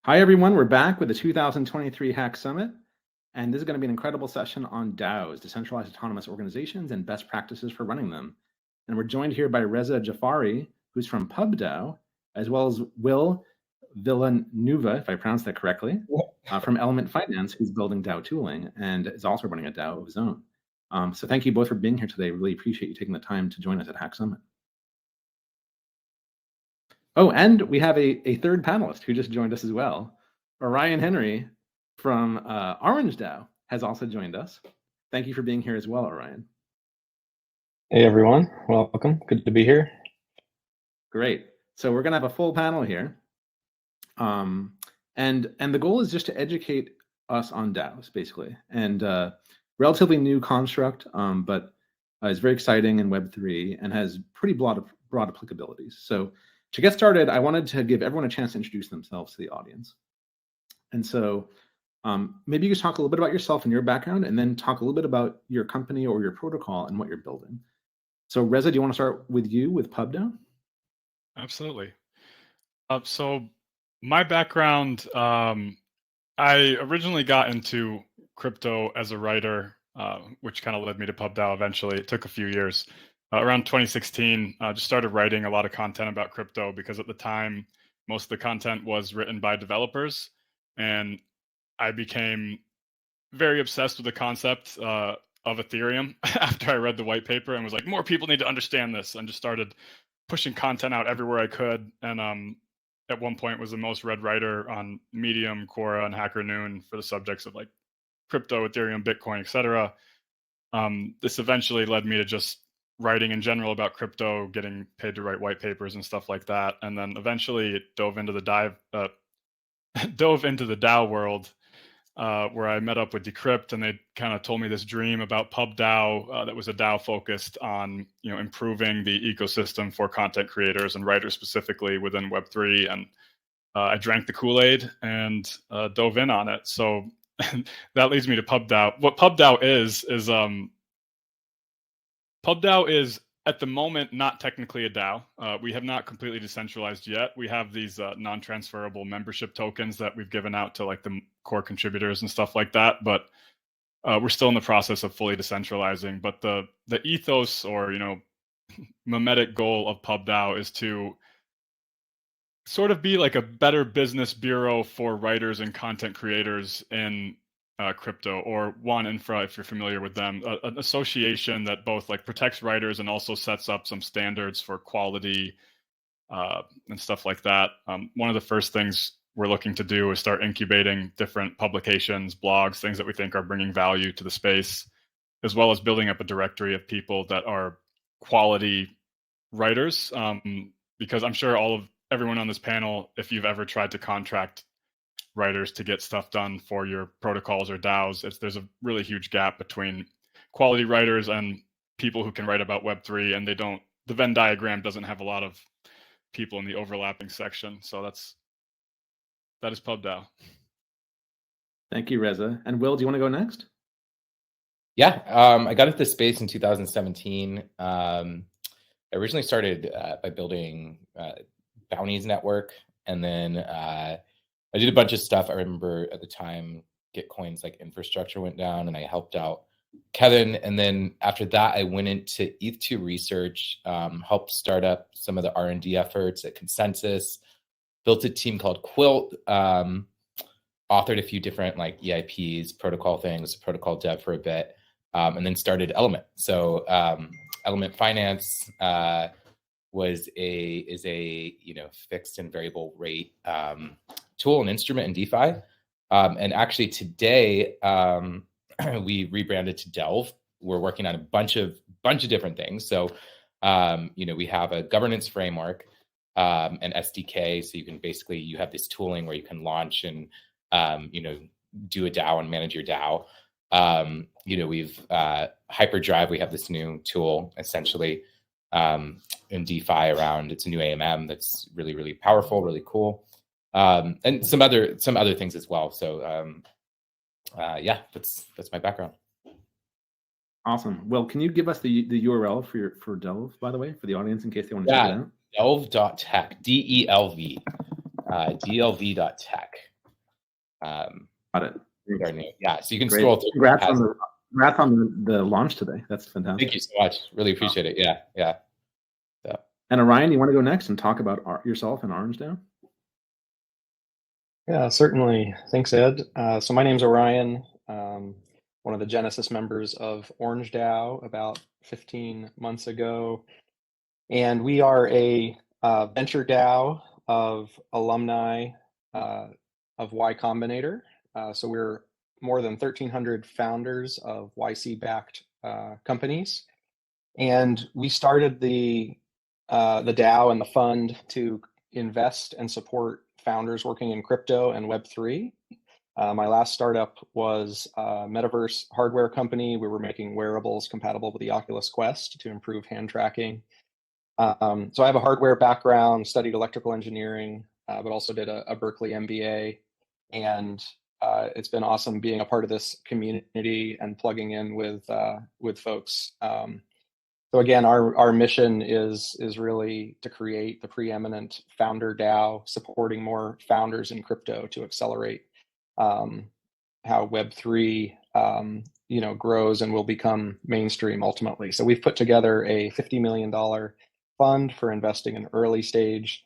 Hi, everyone. We're back with the 2023 Hack Summit, and this is going to be an incredible session on DAOs, decentralized autonomous organizations, and best practices for running them. And we're joined here by Reza Jafari, who's from PubDAO, as well as Will Villanueva, if I pronounced that correctly, from Element Finance, who's building DAO tooling and is also running a DAO of his own. So thank you both for being here today. Really appreciate you taking the time to join us at Hack Summit. Oh, and we have a third panelist who just joined us as well. Orion Henry from Orange DAO has also joined us. Thank you for being here as well, Orion. Hey, everyone. Welcome. Good to be here. Great. So we're going to have a full panel here. And the goal is just to educate us on DAOs, basically. And relatively new construct, but is very exciting in Web3 and has pretty broad applicabilities. So to get started, I wanted to give everyone a chance to introduce themselves to the audience. And so maybe you could talk a little bit about yourself and your background, and then talk a little bit about your company or your protocol and what you're building. So Reza, do you want to start with PubDAO? Absolutely. So my background, I originally got into crypto as a writer, which kind of led me to PubDAO eventually. It took a few years. Around 2016, just started writing a lot of content about crypto because at the time, most of the content was written by developers. And I became very obsessed with the concept of Ethereum after I read the white paper and was like, more people need to understand this, and just started pushing content out everywhere I could. And at one point was the most read writer on Medium, Quora, and Hacker Noon for the subjects of like crypto, Ethereum, Bitcoin, etc. This eventually led me to just writing in general about crypto, getting paid to write white papers and stuff like that. And then eventually it dove into the DAO world, where I met up with Decrypt, and they kind of told me this dream about PubDAO that was a DAO focused on improving the ecosystem for content creators and writers specifically within Web3. And I drank the Kool-Aid and dove in on it. So that leads me to PubDAO. What PubDAO is PubDAO is at the moment not technically a DAO. We have not completely decentralized yet. We have these non-transferable membership tokens that we've given out to like the core contributors and stuff like that. But we're still in the process of fully decentralizing. But the ethos or mimetic goal of PubDAO is to sort of be like a better business bureau for writers and content creators in crypto, or One Infra, if you're familiar with them, an association that both like protects writers and also sets up some standards for quality and stuff like that. One of the first things we're looking to do is start incubating different publications, blogs, things that we think are bringing value to the space, as well as building up a directory of people that are quality writers. Because I'm sure everyone on this panel, if you've ever tried to contract writers to get stuff done for your protocols or DAOs, there's a really huge gap between quality writers and people who can write about Web3, and the Venn diagram doesn't have a lot of people in the overlapping section. So that is PubDAO. Thank you, Reza. And Will, do you want to go next? Yeah, I got into this space in 2017. I originally started by building Bounties Network, and then I did a bunch of stuff. I remember at the time Gitcoin's like infrastructure went down, and I helped out Kevin. And then after that, I went into ETH2 research, helped start up some of the R&D efforts at Consensus, built a team called Quilt, authored a few different like EIPs, protocol things, protocol dev for a bit, and then started Element. So Element Finance is a fixed and variable rate tool and instrument in DeFi. And actually today, we rebranded to Delve. We're working on a bunch of different things. So, we have a governance framework, an SDK. So you have this tooling where you can launch and, do a DAO and manage your DAO. We've Hyperdrive. We have this new tool essentially in DeFi around. It's a new AMM that's really, really powerful, really cool. And some other things as well. So yeah, that's my background. Awesome. Well, can you give us the URL for Delve, by the way, for the audience in case they want to check it out? Delve.tech, DELV, DLV.tech. Got it. Our new, yeah. So you can Great. scroll through. Congrats on the launch today. That's fantastic. Thank you so much. Really appreciate it. Yeah. So. And Orion, you want to go next and talk about yourself and Orange DAO? Yeah, certainly. Thanks, Ed. So my name's Orion, one of the Genesis members of Orange DAO about 15 months ago. And we are a venture DAO of alumni of Y Combinator. So we're more than 1,300 founders of YC-backed companies. And we started the DAO and the fund to invest and support founders working in crypto and Web3. My last startup was a metaverse hardware company. We were making wearables compatible with the Oculus Quest to improve hand tracking. So I have a hardware background, studied electrical engineering, but also did a Berkeley MBA. And it's been awesome being a part of this community and plugging in with folks. So again, our mission is really to create the preeminent founder DAO, supporting more founders in crypto to accelerate how Web3 grows and will become mainstream ultimately. So we've put together a $50 million fund for investing in early stage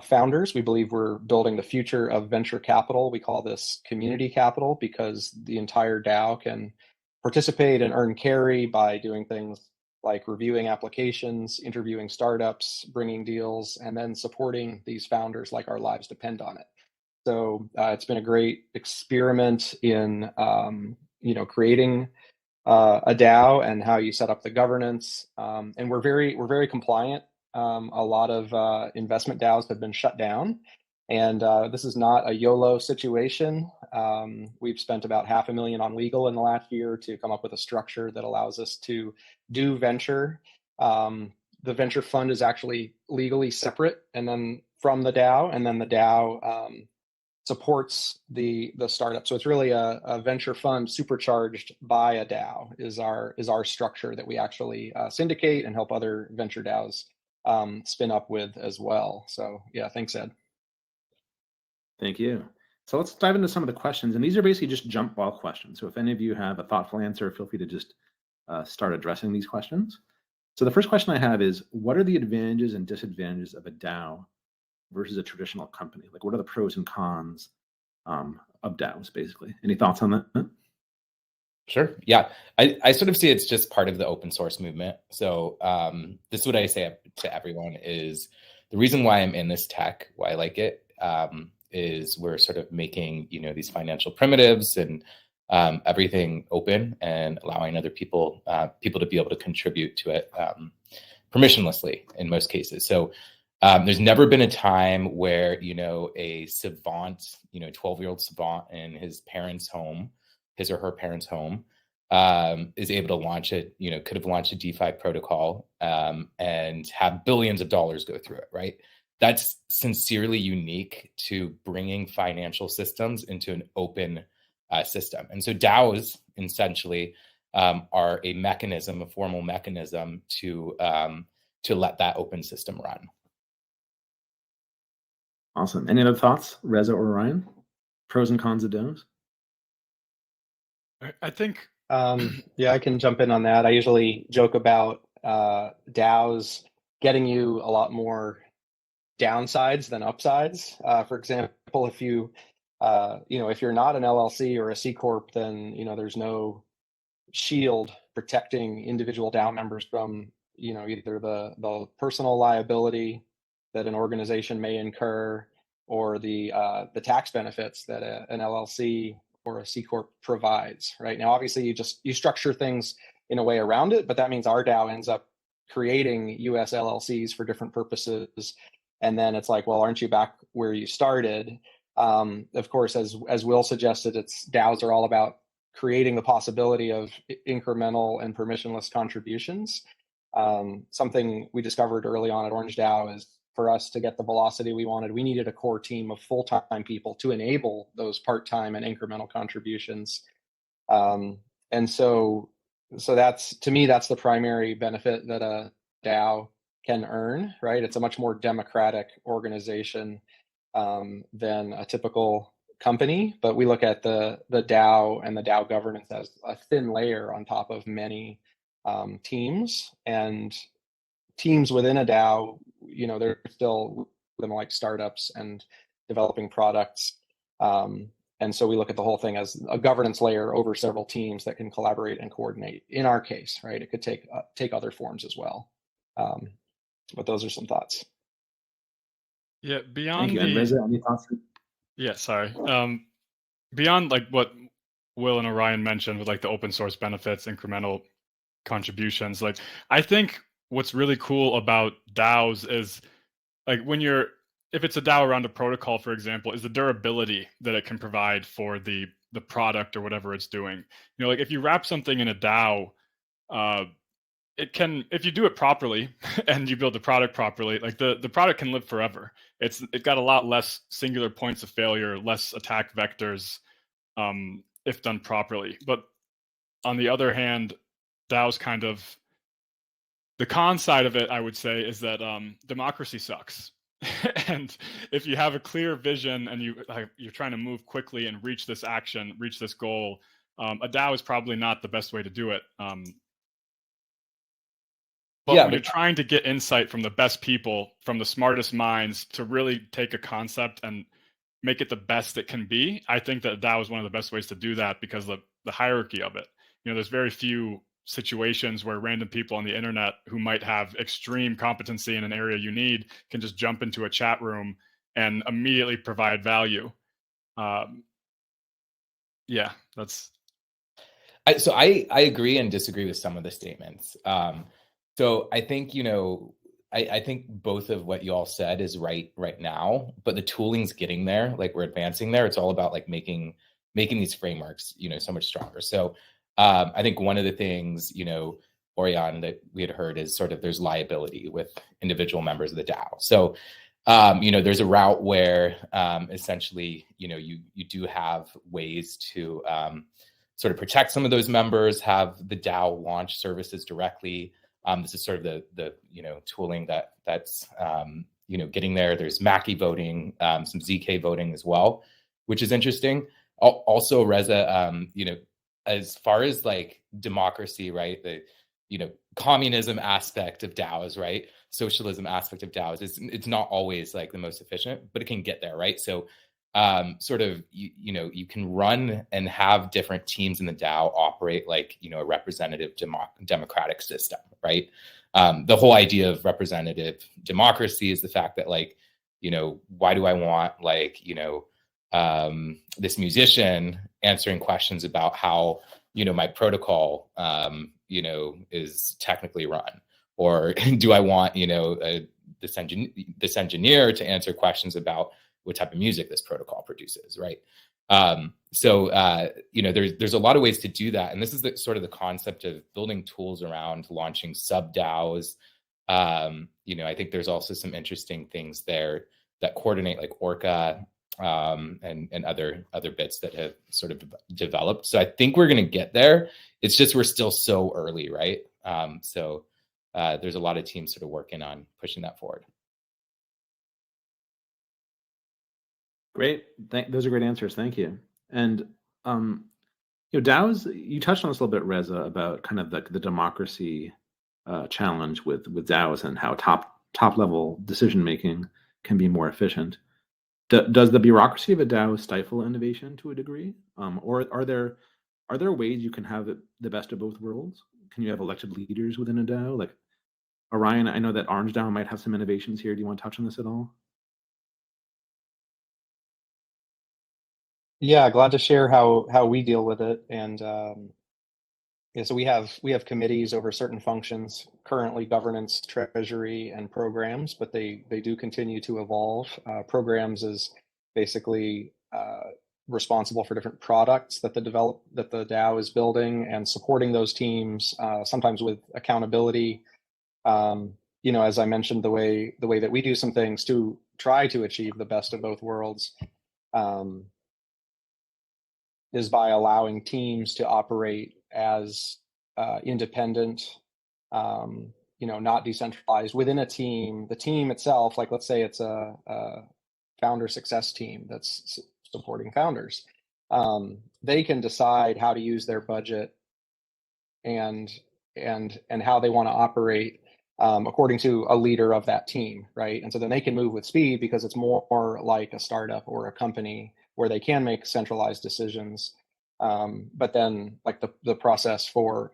founders. We believe we're building the future of venture capital. We call this community capital because the entire DAO can participate and earn carry by doing things like reviewing applications, interviewing startups, bringing deals, and then supporting these founders like our lives depend on it. So it's been a great experiment in creating a DAO and how you set up the governance. And we're very compliant. A lot of investment DAOs have been shut down. And this is not a YOLO situation. We've spent about $500,000 on legal in the last year to come up with a structure that allows us to do venture. The venture fund is actually legally separate and then from the DAO, and then the DAO supports the startup. So it's really a venture fund supercharged by a DAO is our structure that we actually syndicate and help other venture DAOs spin up with as well. So yeah, thanks, Ed. Thank you. So let's dive into some of the questions. And these are basically just jump ball questions. So if any of you have a thoughtful answer, feel free to just start addressing these questions. So the first question I have is, what are the advantages and disadvantages of a DAO versus a traditional company? Like, what are the pros and cons of DAOs, basically? Any thoughts on that? Sure. Yeah. I sort of see it's just part of the open source movement. So this is what I say to everyone is the reason why I'm in this tech, why I like it, is we're sort of making, these financial primitives and everything open and allowing other people to be able to contribute to it permissionlessly in most cases. So there's never been a time where, a savant, 12-year-old savant in his or her parents' home, is able to launch it, could have launched a DeFi protocol and have billions of dollars go through it, right? That's sincerely unique to bringing financial systems into an open system. And so DAOs essentially are a formal mechanism to let that open system run. Awesome. Any other thoughts, Reza or Ryan? Pros and cons of DAOs? I think I can jump in on that. I usually joke about DAOs getting you a lot more downsides than upsides. For example, if you if you're not an LLC or a C corp, then there's no shield protecting individual DAO members from either the personal liability that an organization may incur or the tax benefits that an LLC or a C corp provides. Right now, obviously, you structure things in a way around it, but that means our DAO ends up creating US LLCs for different purposes. And then it's like, well, aren't you back where you started? Of course, as Will suggested, DAOs are all about creating the possibility of incremental and permissionless contributions. Something we discovered early on at Orange DAO is for us to get the velocity we wanted, we needed a core team of full-time people to enable those part-time and incremental contributions. And so that's, to me, that's the primary benefit that a DAO can earn, right? It's a much more democratic organization than a typical company, but we look at the DAO and the DAO governance as a thin layer on top of many teams. And teams within a DAO, you know, they're still them like startups and developing products. And so we look at the whole thing as a governance layer over several teams that can collaborate and coordinate. In our case, right, it could take other forms as well. But those are some thoughts. Yeah, beyond Thank you. And Reza, any thoughts? Yeah, sorry. Beyond like what Will and Orion mentioned with like the open source benefits, incremental contributions, like I think what's really cool about DAOs is like if it's a DAO around a protocol, for example, is the durability that it can provide for the product or whatever it's doing. You know, like if you wrap something in a DAO, it can, if you do it properly and you build the product properly, like the product can live forever. It got a lot less singular points of failure, less attack vectors, if done properly. But on the other hand, DAO's kind of the con side of it, I would say, is that democracy sucks. And if you have a clear vision and you're trying to move quickly and reach this action, reach this goal, a DAO is probably not the best way to do it. But when you're trying to get insight from the best people, from the smartest minds, to really take a concept and make it the best it can be, I think that DAO is one of the best ways to do that, because the hierarchy of it. You know, there's very few situations where random people on the internet who might have extreme competency in an area you need can just jump into a chat room and immediately provide value. Yeah, that's. So I agree and disagree with some of the statements. So I think, you know, I think both of what you all said is right now, but the tooling's getting there. Like, we're advancing there. It's all about like making these frameworks, you know, so much stronger. So I think one of the things, you know, Orion, that we had heard is sort of there's liability with individual members of the DAO. So you know, there's a route where essentially, you know, you do have ways to sort of protect some of those members, have the DAO launch services directly. This is sort of the you know, tooling that's you know, getting there. There's Mackie voting, some ZK voting as well, which is interesting. Also, Reza, you know, as far as like democracy, right? The, you know, communism aspect of DAOs, right? Socialism aspect of DAOs, it's not always like the most efficient, but it can get there, right? So sort of, you know, you can run and have different teams in the DAO operate like, you know, a representative democratic system, right? The whole idea of representative democracy is the fact that, like, you know, why do I want, like, you know, this musician answering questions about how, you know, my protocol, you know, is technically run? Or do I want, you know, this engineer to answer questions about what type of music this protocol produces, right? So you know, there's a lot of ways to do that, and this is sort of the concept of building tools around launching sub DAOs. You know, I think there's also some interesting things there that coordinate, like Orca and other bits that have sort of developed. So I think we're going to get there. It's just we're still so early, right? So there's a lot of teams sort of working on pushing that forward. Great. Those are great answers. Thank you. And you know, DAOs, you touched on this a little bit, Reza, about kind of the democracy challenge with DAOs and how top level decision making can be more efficient. Does the bureaucracy of a DAO stifle innovation to a degree, or are there ways you can have the best of both worlds? Can you have elected leaders within a DAO? Like Orion, I know that Orange DAO might have some innovations here. Do you want to touch on this at all? Yeah, glad to share how we deal with it. And yeah, so we have committees over certain functions, currently governance, treasury, and programs, but they do continue to evolve. Programs is basically responsible for different products that the DAO is building and supporting those teams, sometimes with accountability. You know, as I mentioned, the way that we do some things to try to achieve the best of both worlds is by allowing teams to operate as independent, you know, not decentralized within a team. The team itself, like let's say it's a founder success team that's supporting founders. They can decide how to use their budget and how they want to operate according to a leader of that team, right? And so then they can move with speed because it's more like a startup or a company where they can make centralized decisions. But then like the process for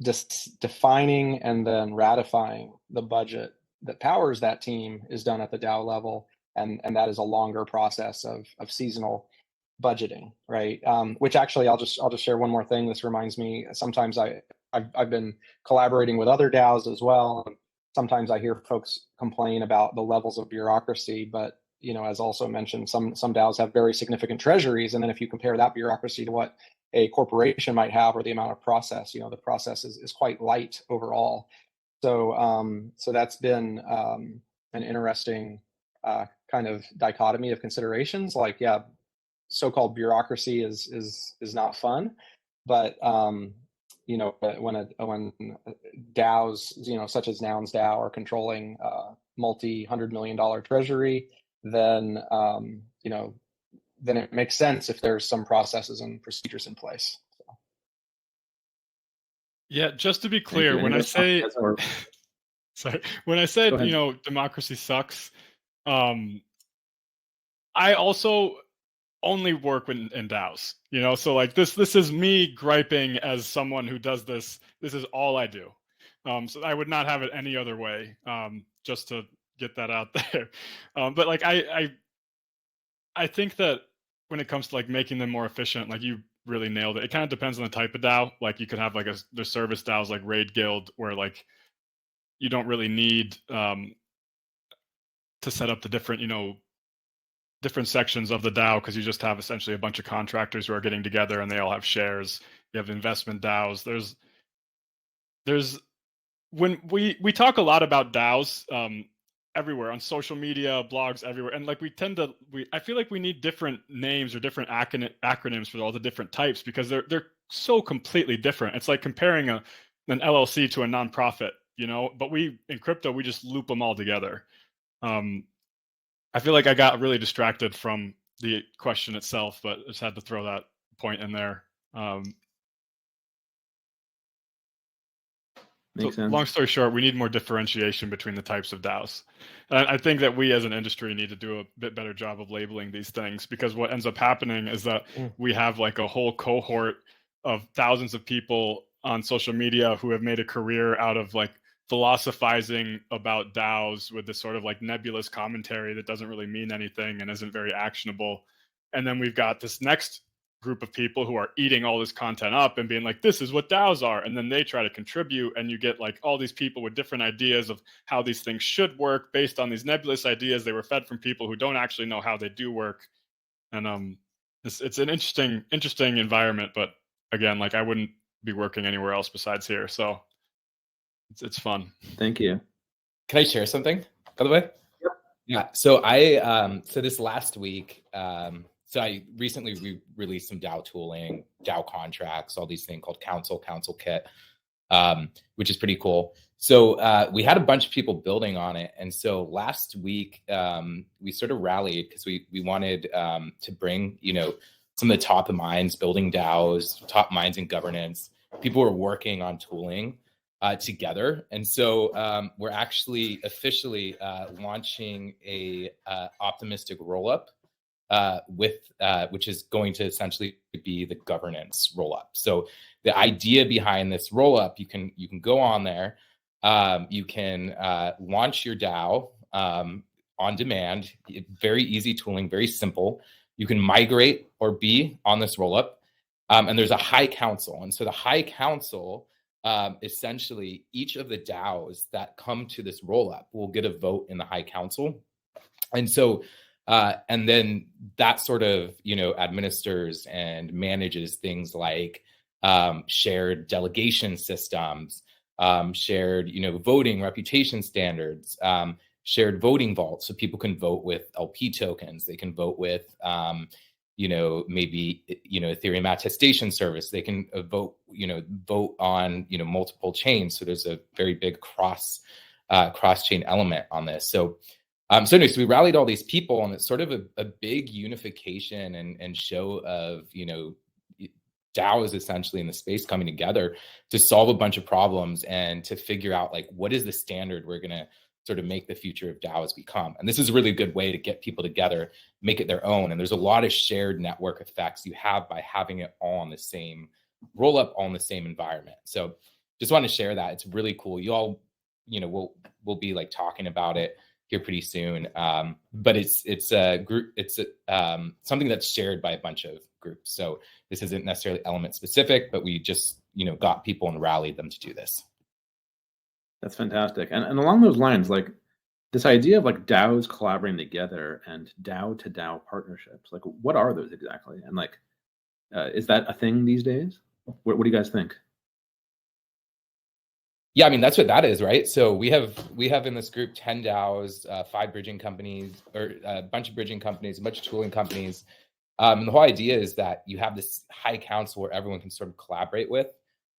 just defining and then ratifying the budget that powers that team is done at the DAO level. And that is a longer process of seasonal budgeting, right? Which actually, I'll just share one more thing. This reminds me, sometimes I've been collaborating with other DAOs as well. Sometimes I hear folks complain about the levels of bureaucracy, but as also mentioned, some DAOs have very significant treasuries, and then if you compare that bureaucracy to what a corporation might have, or the amount of process, the process is quite light overall. So that's been an interesting kind of dichotomy of considerations. Like, yeah, so-called bureaucracy is not fun, but when DAOs, such as Nouns DAO, are controlling multi-$100 million treasury, then then it makes sense if there's some processes and procedures in place. So. Yeah, just to be clear, when I say sorry, when I said democracy sucks, I also only work in DAOs, so like this is me griping as someone who does this. This is all I do. So I would not have it any other way, just to get that out there. But like I think that when it comes to like making them more efficient, like you really nailed it. It kind of depends on the type of DAO. Like you could have like the service DAOs like Raid Guild, where like you don't really need to set up the different different sections of the DAO, because you just have essentially a bunch of contractors who are getting together and they all have shares. You have investment DAOs. There's when we talk a lot about DAOs everywhere on social media, blogs, everywhere, and like I feel like we need different names or different acronyms for all the different types, because they're so completely different. It's like comparing an LLC to a nonprofit, but in crypto we just loop them all together. I feel like I got really distracted from the question itself, but just had to throw that point in there. Makes sense. Long story short, we need more differentiation between the types of DAOs. And I think that we as an industry need to do a bit better job of labeling these things, because what ends up happening is that we have like a whole cohort of thousands of people on social media who have made a career out of like philosophizing about DAOs with this sort of like nebulous commentary that doesn't really mean anything and isn't very actionable. And then we've got this next group of people who are eating all this content up and being like, this is what DAOs are. And then they try to contribute, and you get like all these people with different ideas of how these things should work based on these nebulous ideas they were fed from people who don't actually know how they do work. And it's an interesting environment, but again, like I wouldn't be working anywhere else besides here. So it's fun. Thank you. Can I share something, by the way? Yep. Yeah. So so this last week, so I recently released some DAO tooling, DAO contracts, all these things called Council Kit, which is pretty cool. So we had a bunch of people building on it. And so last week, we sort of rallied because we wanted to bring, some of the top minds building DAOs, top minds in governance, people who are working on tooling together. And so we're actually officially launching a optimistic rollup which is going to essentially be the governance rollup. So the idea behind this rollup, you can go on there, you can launch your DAO on demand, very easy tooling, very simple. You can migrate or be on this rollup, and there's a high council. And so the high council, essentially each of the DAOs that come to this rollup will get a vote in the high council. And so and then that sort of, administers and manages things like shared delegation systems, shared, voting reputation standards, shared voting vaults. So people can vote with LP tokens. They can vote with, maybe, Ethereum attestation service. They can vote on, multiple chains. So there's a very big cross-chain element on this. So So anyway, so we rallied all these people, and it's sort of a big unification and show of, DAOs essentially in the space coming together to solve a bunch of problems and to figure out like what is the standard we're going to sort of make the future of DAOs become. And this is a really good way to get people together, make it their own. And there's a lot of shared network effects you have by having it all on the same roll up, all in the same environment. So just want to share that. It's really cool. You all, we'll be like talking about it here pretty soon. But it's a group, it's something that's shared by a bunch of groups. So this isn't necessarily element specific, but we just, got people and rallied them to do this. That's fantastic. And along those lines, like this idea of like DAOs collaborating together and DAO to DAO partnerships, like what are those exactly? And like, is that a thing these days? What do you guys think? Yeah, I mean, that's what that is, right? So we have in this group 10 DAOs, 5 bridging companies, or a bunch of bridging companies, a bunch of tooling companies. And the whole idea is that you have this high council where everyone can sort of collaborate with.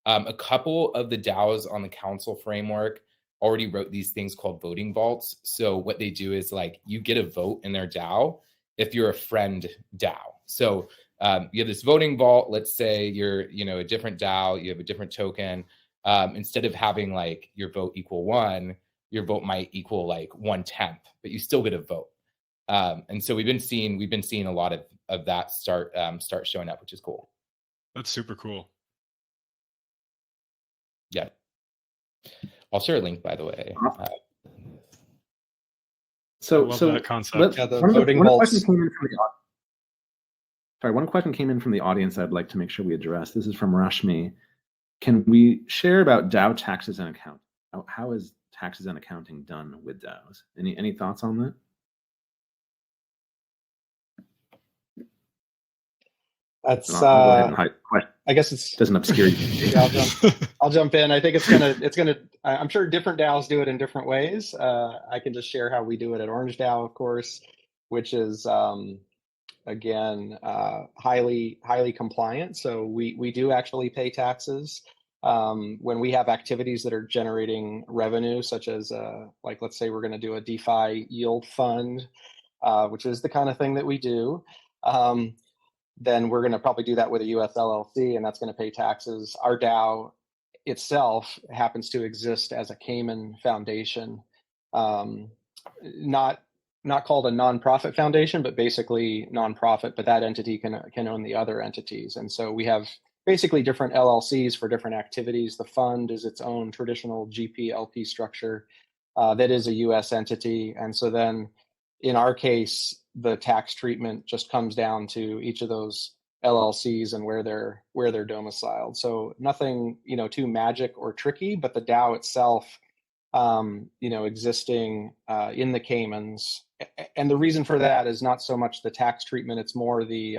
A couple of the DAOs on the council framework already wrote these things called voting vaults. So what they do is like you get a vote in their DAO if you're a friend DAO. So you have this voting vault. Let's say you're a different DAO, you have a different token. Instead of having like your vote equal 1, your vote might equal like 1/10, but you still get a vote. And so we've been seeing a lot of that start showing up, which is cool. That's super cool. Yeah. I'll share a link, by the way. So that concept. One question came in from the audience I'd like to make sure we address. This is from Rashmi. Can we share about DAO taxes and account? How is taxes and accounting done with DAOs? Any thoughts on that? That's I guess it doesn't obscure you. Yeah, I'll jump in. I think it's gonna. I'm sure different DAOs do it in different ways. I can just share how we do it at Orange DAO, of course, which is again highly compliant. So we do actually pay taxes when we have activities that are generating revenue, such as like let's say we're going to do a DeFi yield fund, which is the kind of thing that we do. Then we're going to probably do that with a US LLC, and that's going to pay taxes. Our DAO itself happens to exist as a Cayman foundation, not called a nonprofit foundation, but basically nonprofit. But that entity can own the other entities, and so we have basically different LLCs for different activities. The fund is its own traditional GP LP structure that is a US entity, and so then in our case, the tax treatment just comes down to each of those LLCs and where they're domiciled. So nothing, too magic or tricky, but the DAO itself, existing in the Caymans. And the reason for that is not so much the tax treatment, it's more the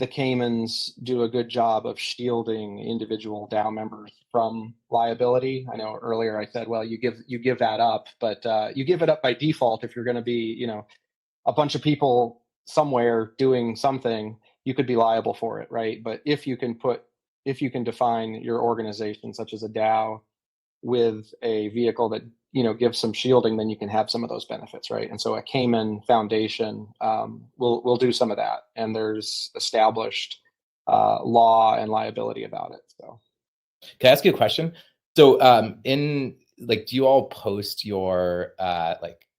Caymans do a good job of shielding individual DAO members from liability. I know earlier I said, well, you give that up, but you give it up by default if you're going to be, a bunch of people somewhere doing something, you could be liable for it, right? But if you can define your organization, such as a DAO, with a vehicle that gives some shielding, then you can have some of those benefits, right? And so a Cayman foundation will do some of that, and there's established law and liability about it. So, can I ask you a question? So, do you all post your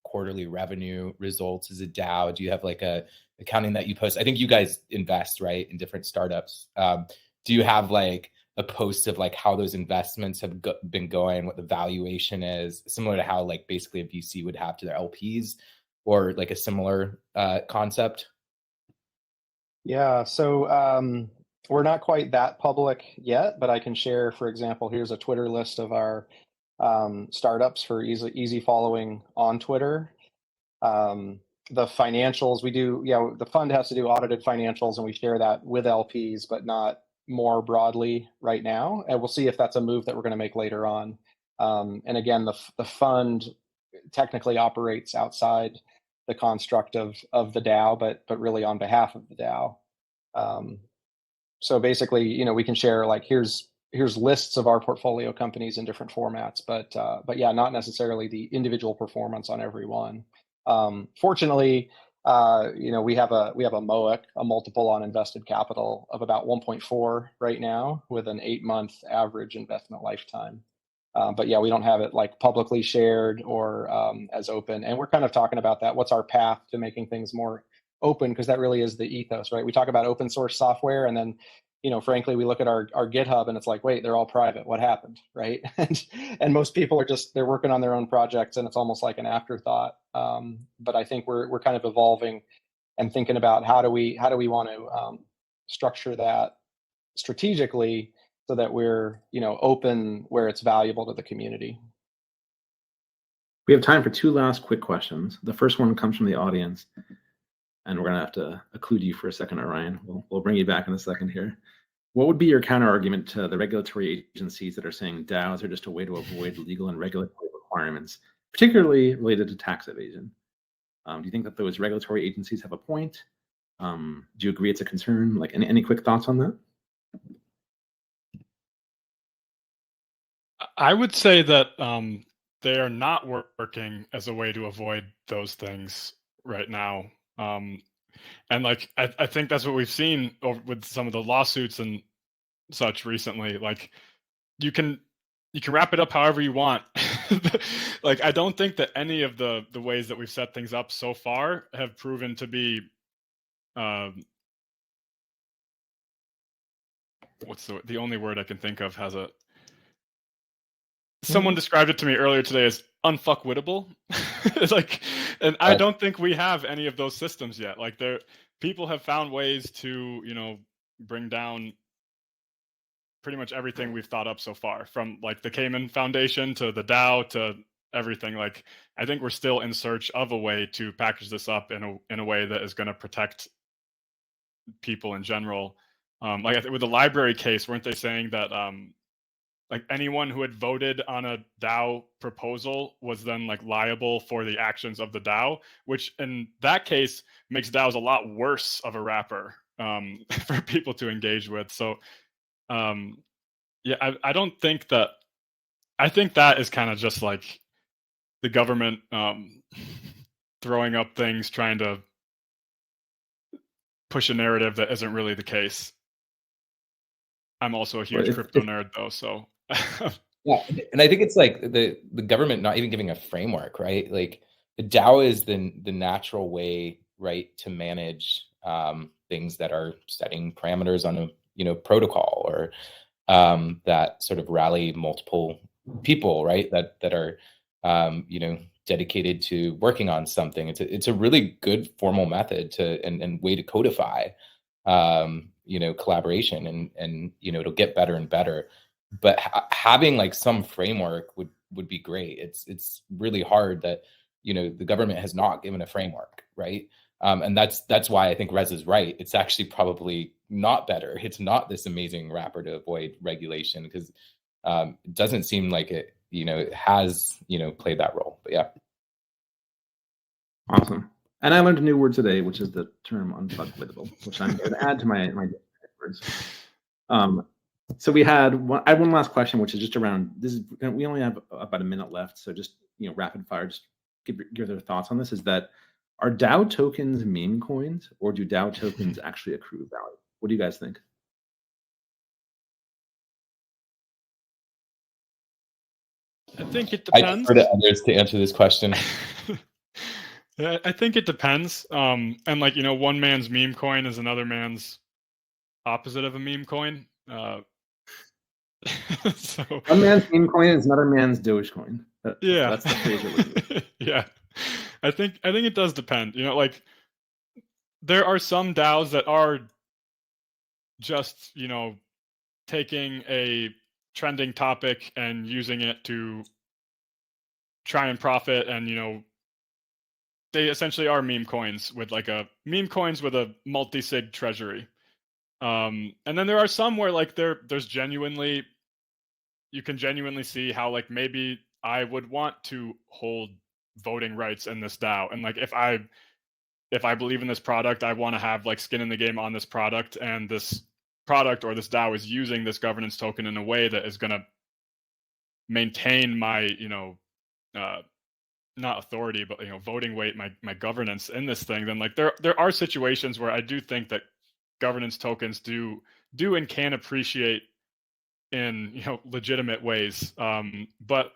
quarterly revenue results as a DAO? Do you have like a accounting that you post? I think you guys invest, right, in different startups. Do you have like a post of like how those investments have been going, what the valuation is, similar to how like basically a VC would have to their LPs, or like a similar concept? Yeah, so we're not quite that public yet, but I can share, for example, here's a Twitter list of our startups for easy following on Twitter. The financials we do, the fund has to do audited financials, and we share that with LPs, but not more broadly right now. And we'll see if that's a move that we're going to make later on. And again, the fund technically operates outside the construct of the DAO, but really on behalf of the DAO. So basically, we can share like here's here's lists of our portfolio companies in different formats, but yeah, not necessarily the individual performance on every one. Fortunately, we have a MOIC, a multiple on invested capital, of about 1.4 right now, with an 8-month average investment lifetime. But yeah, we don't have it like publicly shared or as open. And we're kind of talking about that. What's our path to making things more open? Because that really is the ethos, right? We talk about open source software, and then, frankly, we look at our GitHub and it's like, wait, they're all private. What happened, right? and most people are they're working on their own projects, and it's almost like an afterthought. But I think we're kind of evolving and thinking about how do we want to structure that strategically, so that we're open where it's valuable to the community. We have time for 2 last quick questions. The first one comes from the audience, and we're going to have to occlude you for a second, Orion. We'll bring you back in a second here. What would be your counter argument to the regulatory agencies that are saying DAOs are just a way to avoid legal and regulatory requirements, particularly related to tax evasion? Do you think that those regulatory agencies have a point? Do you agree it's a concern? Like, any quick thoughts on that? I would say that they are not working as a way to avoid those things right now. And like, I think that's what we've seen with some of the lawsuits and such recently. Like, you can wrap it up however you want. Like, I don't think that any of the ways that we've set things up so far have proven to be what's the only word I can think of has a someone described it to me earlier today as unfuckwittable. It's like, and I don't think we have any of those systems yet. Like, people have found ways to, bring down pretty much everything we've thought up so far, from like the Cayman Foundation to the DAO to everything. Like, I think we're still in search of a way to package this up in a way that is going to protect people in general. Like, with the library case, weren't they saying that like anyone who had voted on a DAO proposal was then like liable for the actions of the DAO, which in that case makes DAOs a lot worse of a wrapper for people to engage with. So yeah, I don't think that. I think that is kind of just like the government throwing up things, trying to push a narrative that isn't really the case. I'm also a huge crypto nerd, though, so. Yeah, and I think it's like the government not even giving a framework, right? Like, the DAO is the natural way, right, to manage things that are setting parameters on a protocol, or that sort of rally multiple people, right, that are dedicated to working on something. It's a really good formal method and way to codify collaboration, and it'll get better and better. But having like some framework would be great. It's really hard that the government has not given a framework, right? And that's why I think Rez is right. It's actually probably not better. It's not this amazing wrapper to avoid regulation, because it doesn't seem like it has played that role. But yeah. Awesome. And I learned a new word today, which is the term unfuckwittable, which I'm going to add to my words. So I had one last question, which is just around this. We only have about a minute left, so just rapid fire. Just give their thoughts on this. Is that, are DAO tokens meme coins, or do DAO tokens actually accrue value? What do you guys think? I think it depends. I defer to others to answer this question. Yeah, I think it depends. And like, one man's meme coin is another man's opposite of a meme coin. So one man's meme coin is another man's Dogecoin. Yeah, that's the phrase you're looking. Yeah, I think it does depend. Like, there are some DAOs that are just taking a trending topic and using it to try and profit, and they essentially are meme coins with a multi-sig treasury. And then there are some where like there's genuinely, you can genuinely see how like maybe I would want to hold voting rights in this DAO, and like if I believe in this product, I want to have like skin in the game on this product, and this product or this DAO is using this governance token in a way that is going to maintain my, not authority, but voting weight, my governance in this thing, then like there are situations where I do think that governance tokens do and can appreciate in legitimate ways. But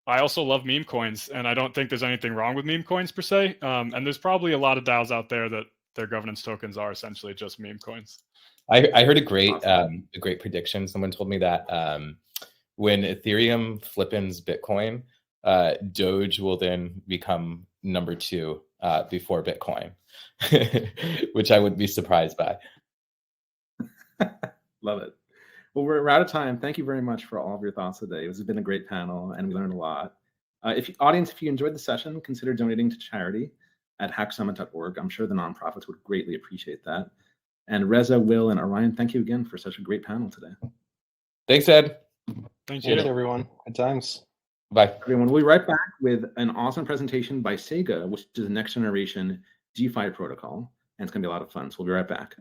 I also love meme coins, and I don't think there's anything wrong with meme coins per se. And there's probably a lot of DAOs out there that their governance tokens are essentially just meme coins. I heard a great prediction. Someone told me that when Ethereum flippins Bitcoin, Doge will then become number 2 before Bitcoin, which I wouldn't be surprised by. Love it. Well, we're out of time. Thank you very much for all of your thoughts today. This has been a great panel, and we learned a lot. If you enjoyed the session, consider donating to charity at hacksummit.org. I'm sure the nonprofits would greatly appreciate that. And Reza, Will, and Orion, thank you again for such a great panel today. Thanks, Ed. Thank you, everyone. Good times. Bye. Everyone, we'll be right back with an awesome presentation by Sega, which is the next generation DeFi protocol, and it's going to be a lot of fun. So we'll be right back.